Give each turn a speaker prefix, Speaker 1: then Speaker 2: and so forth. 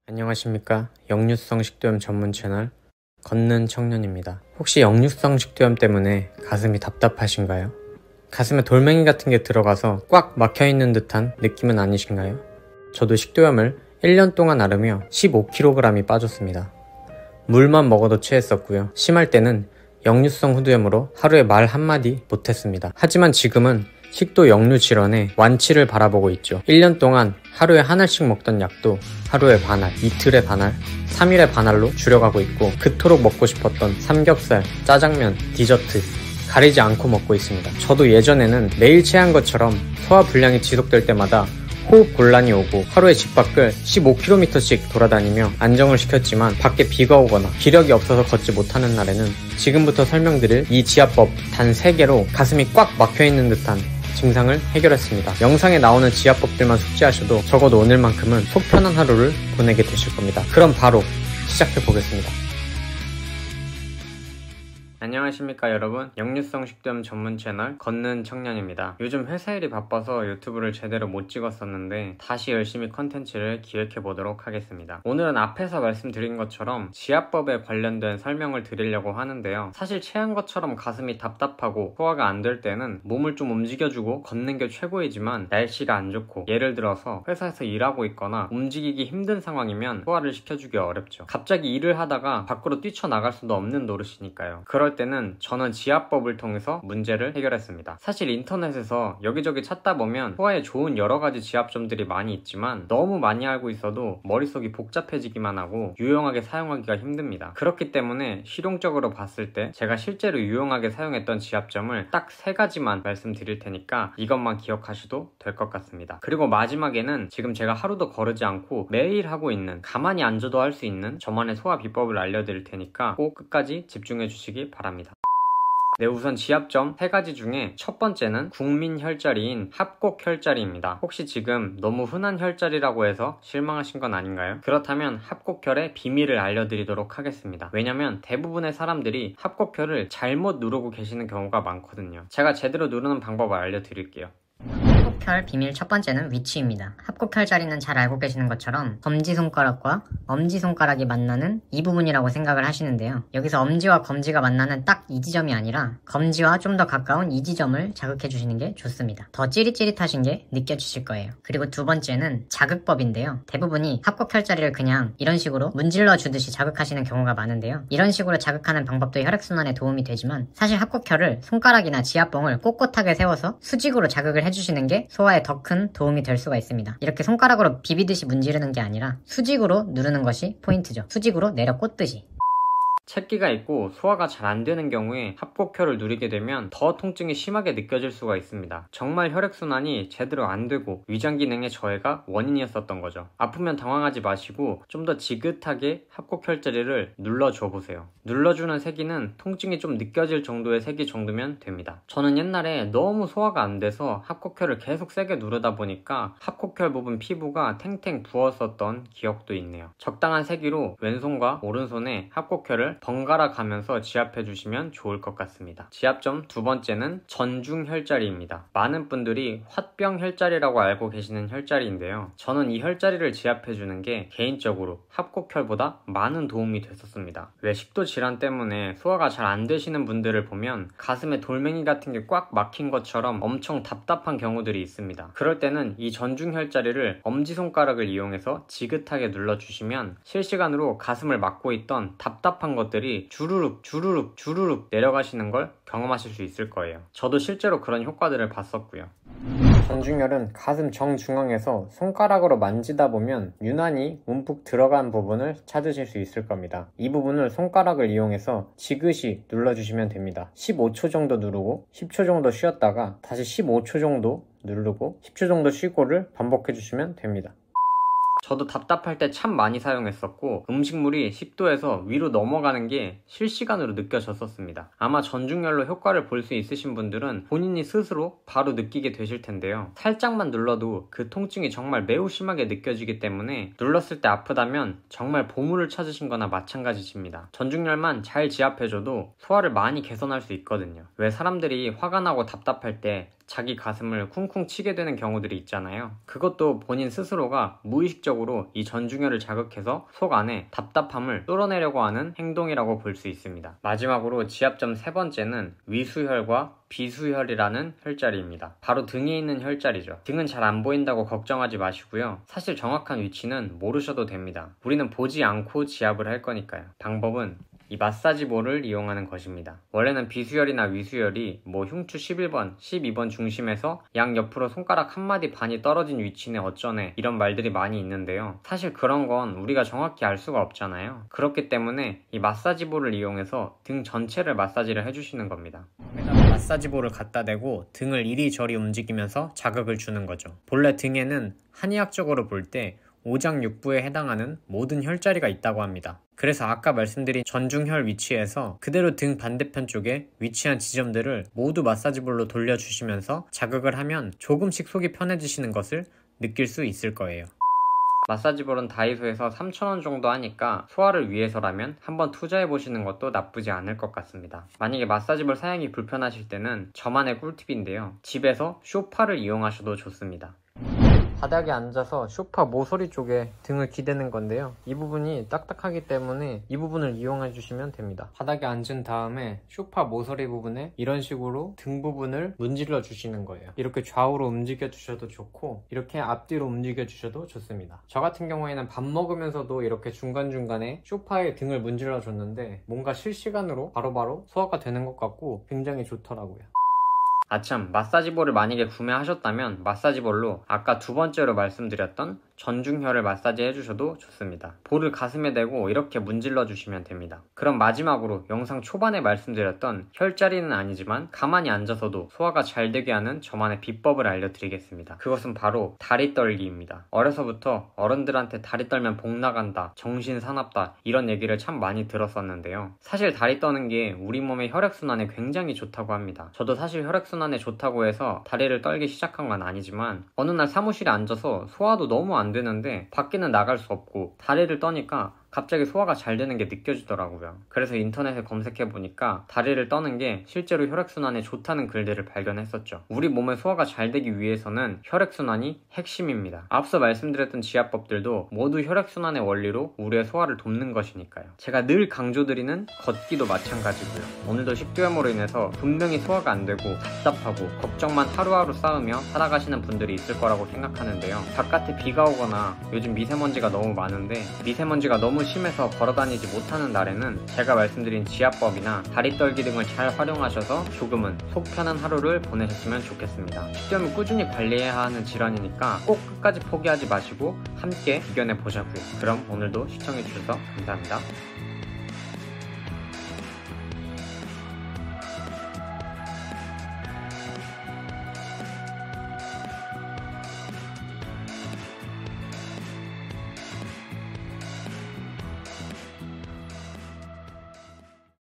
Speaker 1: 안녕하십니까. 역류성 식도염 전문 채널 걷는 청년입니다. 혹시 역류성 식도염 때문에 가슴이 답답하신가요? 가슴에 돌멩이 같은 게 들어가서 꽉 막혀있는 듯한 느낌은 아니신가요? 저도 식도염을 1년 동안 앓으며 15kg이 빠졌습니다. 물만 먹어도 체했었고요. 심할 때는 역류성 후두염으로 하루에 말 한마디 못했습니다. 하지만 지금은 식도 역류 질환의 완치를 바라보고 있죠. 1년 동안 하루에 한 알씩 먹던 약도 하루에 반알, 이틀에 반알, 3일에 반알로 줄여가고 있고, 그토록 먹고 싶었던 삼겹살, 짜장면, 디저트 가리지 않고 먹고 있습니다. 저도 예전에는 매일 체한 것처럼 소화 불량이 지속될 때마다 호흡 곤란이 오고 하루에 집 밖을 15km씩 돌아다니며 안정을 시켰지만, 밖에 비가 오거나 기력이 없어서 걷지 못하는 날에는 지금부터 설명드릴 이 지압법 단 3개로 가슴이 꽉 막혀있는 듯한 증상을 해결했습니다. 영상에 나오는 지압법들만 숙지하셔도 적어도 오늘만큼은 속 편한 하루를 보내게 되실 겁니다. 그럼 바로 시작해보겠습니다. 안녕하십니까 여러분. 역류성 식도염 전문 채널 걷는 청년입니다. 요즘 회사 일이 바빠서 유튜브를 제대로 못 찍었었는데 다시 열심히 컨텐츠를 기획해보도록 하겠습니다. 오늘은 앞에서 말씀드린 것처럼 지압법에 관련된 설명을 드리려고 하는데요. 사실 체한 것처럼 가슴이 답답하고 소화가 안 될 때는 몸을 좀 움직여주고 걷는 게 최고이지만, 날씨가 안 좋고 예를 들어서 회사에서 일하고 있거나 움직이기 힘든 상황이면 소화를 시켜주기 어렵죠. 갑자기 일을 하다가 밖으로 뛰쳐나갈 수도 없는 노릇이니까요. 그럴 때는 저는 지압법을 통해서 문제를 해결했습니다. 사실 인터넷에서 여기저기 찾다 보면 소화에 좋은 여러가지 지압점들이 많이 있지만, 너무 많이 알고 있어도 머릿속이 복잡해지기만 하고 유용하게 사용하기가 힘듭니다. 그렇기 때문에 실용적으로 봤을 때 제가 실제로 유용하게 사용했던 지압점을 딱 3가지만 말씀드릴 테니까 이것만 기억하셔도 될 것 같습니다. 그리고 마지막에는 지금 제가 하루도 거르지 않고 매일 하고 있는, 가만히 앉아도 할 수 있는 저만의 소화 비법을 알려드릴 테니까 꼭 끝까지 집중해 주시기 바랍니다. 네, 우선 지압점 3가지 중에 첫 번째는 국민 혈자리인 합곡 혈자리입니다. 혹시 지금 너무 흔한 혈자리라고 해서 실망하신 건 아닌가요? 그렇다면 합곡혈의 비밀을 알려드리도록 하겠습니다. 왜냐면 대부분의 사람들이 합곡혈을 잘못 누르고 계시는 경우가 많거든요. 제가 제대로 누르는 방법을 알려드릴게요.
Speaker 2: 합곡혈 비밀 첫 번째는 위치입니다. 합곡혈 자리는 잘 알고 계시는 것처럼 검지손가락과 엄지손가락이 만나는 이 부분이라고 생각을 하시는데요. 여기서 엄지와 검지가 만나는 딱 이 지점이 아니라 검지와 좀 더 가까운 이 지점을 자극해 주시는 게 좋습니다. 더 찌릿찌릿하신 게 느껴지실 거예요. 그리고 두 번째는 자극법인데요. 대부분이 합곡혈 자리를 그냥 이런 식으로 문질러 주듯이 자극하시는 경우가 많은데요. 이런 식으로 자극하는 방법도 혈액순환에 도움이 되지만, 사실 합곡혈을 손가락이나 지압봉을 꼿꼿하게 세워서 수직으로 자극을 해주시는 게 소화에 더 큰 도움이 될 수가 있습니다. 이렇게 손가락으로 비비듯이 문지르는 게 아니라 수직으로 누르는 것이 포인트죠. 수직으로 내려 꽂듯이.
Speaker 1: 체기가 있고 소화가 잘 안 되는 경우에 합곡혈을 누리게 되면 더 통증이 심하게 느껴질 수가 있습니다. 정말 혈액순환이 제대로 안 되고 위장 기능의 저해가 원인이었었던 거죠. 아프면 당황하지 마시고 좀 더 지긋하게 합곡혈 자리를 눌러줘 보세요. 눌러주는 세기는 통증이 좀 느껴질 정도의 세기 정도면 됩니다. 저는 옛날에 너무 소화가 안 돼서 합곡혈을 계속 세게 누르다 보니까 합곡혈 부분 피부가 탱탱 부었었던 기억도 있네요. 적당한 세기로 왼손과 오른손에 합곡혈을 번갈아 가면서 지압해 주시면 좋을 것 같습니다. 지압점 두 번째는 전중 혈자리입니다. 많은 분들이 화병 혈자리라고 알고 계시는 혈자리인데요. 저는 이 혈자리를 지압해 주는 게 개인적으로 합곡혈보다 많은 도움이 됐었습니다. 왜 식도 질환 때문에 소화가 잘 안 되시는 분들을 보면 가슴에 돌멩이 같은 게 꽉 막힌 것처럼 엄청 답답한 경우들이 있습니다. 그럴 때는 이 전중 혈자리를 엄지손가락을 이용해서 지긋하게 눌러주시면 실시간으로 가슴을 막고 있던 답답한 것들이 주르륵 주르륵 주르륵 내려가시는 걸 경험하실 수 있을 거예요. 저도 실제로 그런 효과들을 봤었고요. 전중혈은 가슴 정중앙에서 손가락으로 만지다 보면 유난히 움푹 들어간 부분을 찾으실 수 있을 겁니다. 이 부분을 손가락을 이용해서 지그시 눌러주시면 됩니다. 15초 정도 누르고 10초 정도 쉬었다가 다시 15초 정도 누르고 10초 정도 쉬고를 반복해 주시면 됩니다. 저도 답답할 때 참 많이 사용했었고, 음식물이 식도에서 위로 넘어가는 게 실시간으로 느껴졌었습니다. 아마 전중혈로 효과를 볼 수 있으신 분들은 본인이 스스로 바로 느끼게 되실 텐데요. 살짝만 눌러도 그 통증이 정말 매우 심하게 느껴지기 때문에 눌렀을 때 아프다면 정말 보물을 찾으신 거나 마찬가지십니다. 전중혈만 잘 지압해줘도 소화를 많이 개선할 수 있거든요. 왜 사람들이 화가 나고 답답할 때 자기 가슴을 쿵쿵 치게 되는 경우들이 있잖아요. 그것도 본인 스스로가 무의식적으로 이 전중혈을 자극해서 속 안에 답답함을 뚫어내려고 하는 행동이라고 볼 수 있습니다. 마지막으로 지압점 세 번째는 위수혈과 비수혈이라는 혈자리입니다. 바로 등에 있는 혈자리죠. 등은 잘 안 보인다고 걱정하지 마시고요. 사실 정확한 위치는 모르셔도 됩니다. 우리는 보지 않고 지압을 할 거니까요. 방법은 이 마사지볼을 이용하는 것입니다. 원래는 비수혈이나 위수혈이 흉추 11번, 12번 중심에서 양 옆으로 손가락 한 마디 반이 떨어진 위치네 어쩌네 이런 말들이 많이 있는데요. 사실 그런 건 우리가 정확히 알 수가 없잖아요. 그렇기 때문에 이 마사지볼을 이용해서 등 전체를 마사지를 해주시는 겁니다. 마사지볼을 갖다 대고 등을 이리저리 움직이면서 자극을 주는 거죠. 본래 등에는 한의학적으로 볼 때 오장육부에 해당하는 모든 혈자리가 있다고 합니다. 그래서 아까 말씀드린 전중혈 위치에서 그대로 등 반대편 쪽에 위치한 지점들을 모두 마사지볼로 돌려주시면서 자극을 하면 조금씩 속이 편해지시는 것을 느낄 수 있을 거예요. 마사지볼은 다이소에서 3,000원 정도 하니까 소화를 위해서라면 한번 투자해보시는 것도 나쁘지 않을 것 같습니다. 만약에 마사지볼 사용이 불편하실 때는 저만의 꿀팁인데요. 집에서 쇼파를 이용하셔도 좋습니다. 바닥에 앉아서 쇼파 모서리 쪽에 등을 기대는 건데요. 이 부분이 딱딱하기 때문에 이 부분을 이용해 주시면 됩니다. 바닥에 앉은 다음에 쇼파 모서리 부분에 이런 식으로 등 부분을 문질러 주시는 거예요. 이렇게 좌우로 움직여 주셔도 좋고 이렇게 앞뒤로 움직여 주셔도 좋습니다. 저 같은 경우에는 밥 먹으면서도 이렇게 중간중간에 쇼파에 등을 문질러 줬는데 뭔가 실시간으로 바로바로 소화가 되는 것 같고 굉장히 좋더라고요. 아참, 마사지볼을 만약에 구매하셨다면 마사지볼로 아까 두 번째로 말씀드렸던 전중혈을 마사지 해주셔도 좋습니다. 볼을 가슴에 대고 이렇게 문질러 주시면 됩니다. 그럼 마지막으로 영상 초반에 말씀드렸던 혈자리는 아니지만 가만히 앉아서도 소화가 잘 되게 하는 저만의 비법을 알려드리겠습니다. 그것은 바로 다리 떨기입니다. 어려서부터 어른들한테 다리 떨면 복 나간다, 정신 사납다 이런 얘기를 참 많이 들었었는데요. 사실 다리 떠는 게 우리 몸의 혈액순환에 굉장히 좋다고 합니다. 저도 사실 혈액순환에 좋다고 해서 다리를 떨기 시작한 건 아니지만 어느 날 사무실에 앉아서 소화도 너무 안 되는데 밖에는 나갈 수 없고 다리를 떠니까 갑자기 소화가 잘 되는 게 느껴지더라고요. 그래서 인터넷에 검색해보니까 다리를 떠는 게 실제로 혈액순환에 좋다는 글들을 발견했었죠. 우리 몸의 소화가 잘 되기 위해서는 혈액순환이 핵심입니다. 앞서 말씀드렸던 지압법들도 모두 혈액순환의 원리로 우리의 소화를 돕는 것이니까요. 제가 늘 강조드리는 걷기도 마찬가지고요. 오늘도 식도염으로 인해서 분명히 소화가 안 되고 답답하고 걱정만 하루하루 쌓으며 살아가시는 분들이 있을 거라고 생각하는데요. 바깥에 비가 오거나 요즘 미세먼지가 너무 많은데 미세먼지가 너무 심해서 걸어다니지 못하는 날에는 제가 말씀드린 지압법이나 다리 떨기 등을 잘 활용하셔서 조금은 속 편한 하루를 보내셨으면 좋겠습니다. 식도염을 꾸준히 관리해야 하는 질환이니까 꼭 끝까지 포기하지 마시고 함께 이겨내 보자고요. 그럼 오늘도 시청해주셔서 감사합니다.